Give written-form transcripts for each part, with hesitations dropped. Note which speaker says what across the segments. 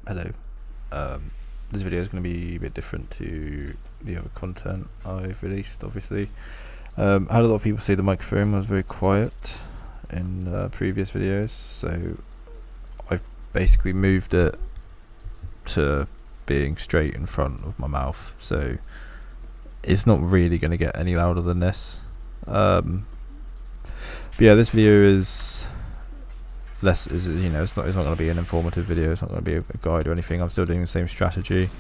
Speaker 1: Hello. This video is going to be a bit different to the other content I've released, obviously. I had a lot of people say the microphone was very quiet in previous videos, so I've basically moved it to being straight in front of my mouth, so it's not really going to get any louder than this. But yeah, this video is it's not going to be an informative video. It's not going to be a guide or anything. I'm still doing the same strategy.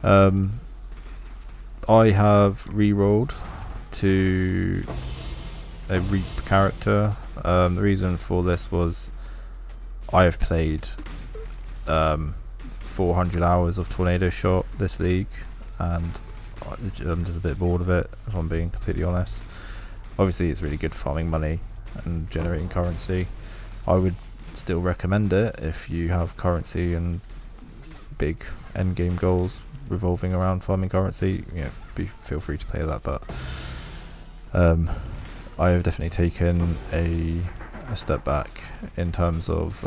Speaker 1: I have re-rolled to a Reap character. The reason for this was I have played 400 hours of Tornado Shot this league, and I'm just a bit bored of it, if I'm being completely honest. Obviously it's really good farming money and generating currency. I would still recommend it if you have currency and big end game goals revolving around farming currency. Feel free to play that, but I have definitely taken a step back in terms of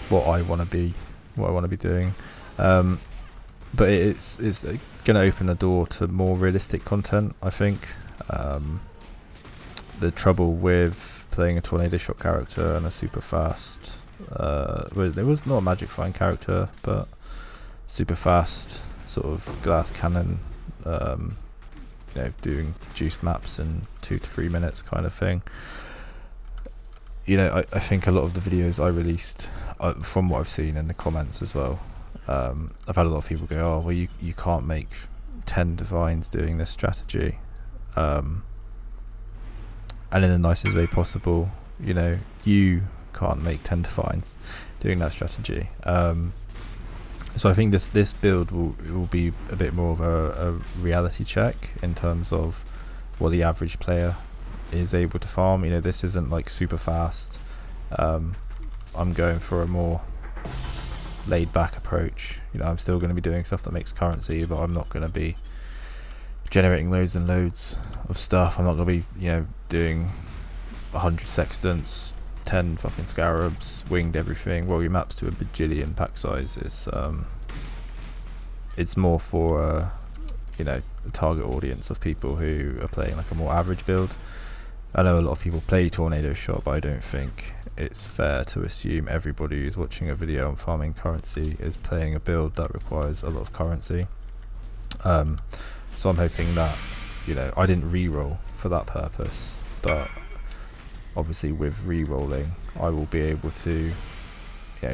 Speaker 1: what I want to be doing, but it's going to open the door to more realistic content, I think. The trouble with playing a Tornado Shot character and a super fast, it was not a magic flying character, but super fast sort of glass cannon, doing juiced maps in 2 to 3 minutes kind of thing. I think a lot of the videos I released, from what I've seen in the comments as well, I've had a lot of people go, oh well, you can't make 10 divines doing this strategy, and in the nicest way possible. You can't make 10 divines doing that strategy. So I think this build will be a bit more of a reality check in terms of what the average player is able to farm. This isn't like super fast. I'm going for a more laid back approach. I'm still going to be doing stuff that makes currency, but I'm not going to be generating loads and loads of stuff. I'm not going to be doing 100 sextants, 10 fucking scarabs, winged everything. Well, your maps to a bajillion pack size. It's more for a target audience of people who are playing like a more average build. I know a lot of people play Tornado Shot, but I don't think it's fair to assume everybody who's watching a video on farming currency is playing a build that requires a lot of currency. So I'm hoping that I didn't re-roll for that purpose, but obviously with re-rolling I will be able to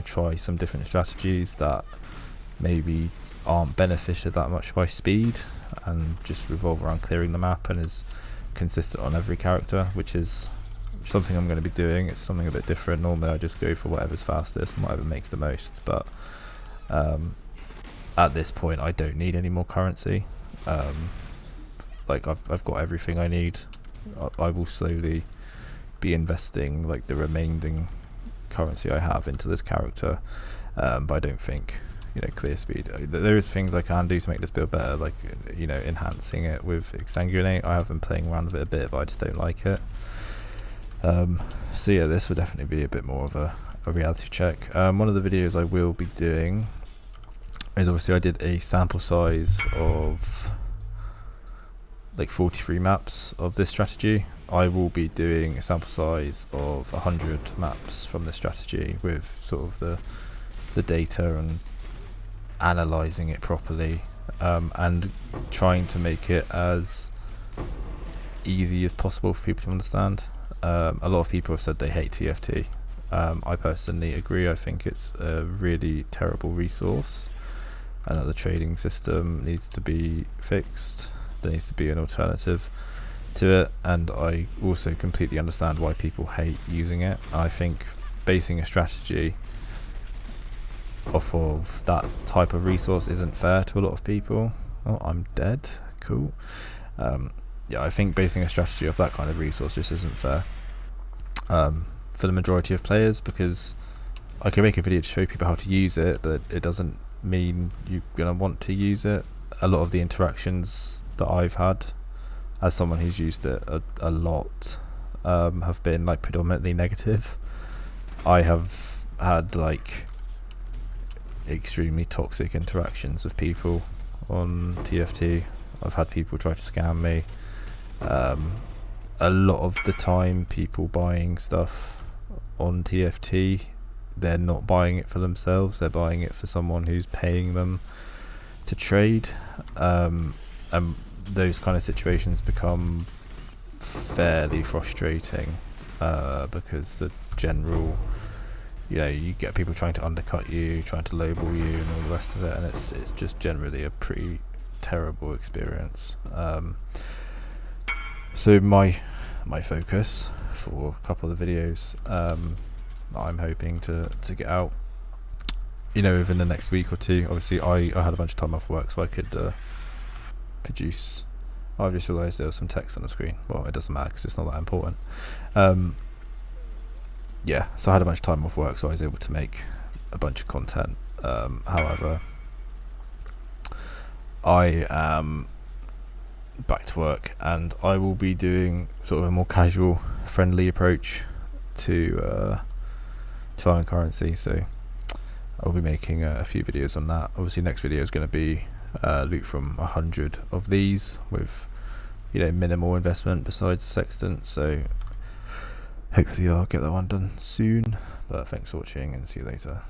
Speaker 1: try some different strategies that maybe aren't benefited that much by speed and just revolve around clearing the map and is consistent on every character, which is something I'm going to be doing. It's something a bit different. Normally I just go for whatever's fastest and whatever makes the most, but at this point I don't need any more currency. I've got everything I need. I will slowly be investing like the remaining currency I have into this character, but I don't think clear speed. There is things I can do to make this build better, like enhancing it with exsanguinate. I have been playing around with it a bit, but I just don't like it. So yeah, this would definitely be a bit more of a reality check. One of the videos I will be doing is, obviously I did a sample size of like 43 maps of this strategy. I will be doing a sample size of 100 maps from this strategy with sort of the data and analysing it properly, and trying to make it as easy as possible for people to understand. A lot of people have said they hate TFT. I personally agree. I think it's a really terrible resource and that the trading system needs to be fixed. There needs to be an alternative to it, and I also completely understand why people hate using it. I think basing a strategy off of that type of resource isn't fair to a lot of people. Oh, I'm dead. Cool. I think basing a strategy off that kind of resource just isn't fair for the majority of players, because I can make a video to show people how to use it, but it doesn't mean you're going to want to use it. A lot of the interactions that I've had as someone who's used it a lot have been like predominantly negative. I have had like extremely toxic interactions with people on TFT. I've had people try to scam me. A lot of the time, people buying stuff on TFT, they're not buying it for themselves, they're buying it for someone who's paying them to trade. And those kind of situations become fairly frustrating, because the general, you get people trying to undercut you, trying to lowball you and all the rest of it, and it's just generally a pretty terrible experience. So my focus for a couple of videos, I'm hoping to get out, within the next week or two. Obviously I had a bunch of time off work, so I could produce. I just realised there was some text on the screen. Well, it doesn't matter because it's not that important. Yeah, so I had a bunch of time off work, so I was able to make a bunch of content. However, I am back to work, and I will be doing sort of a more casual, friendly approach to Iron Currency. So I'll be making a few videos on that. Obviously, next video is going to be loot from 100 of these with minimal investment besides the sextant. So hopefully I'll get that one done soon. But thanks for watching, and see you later.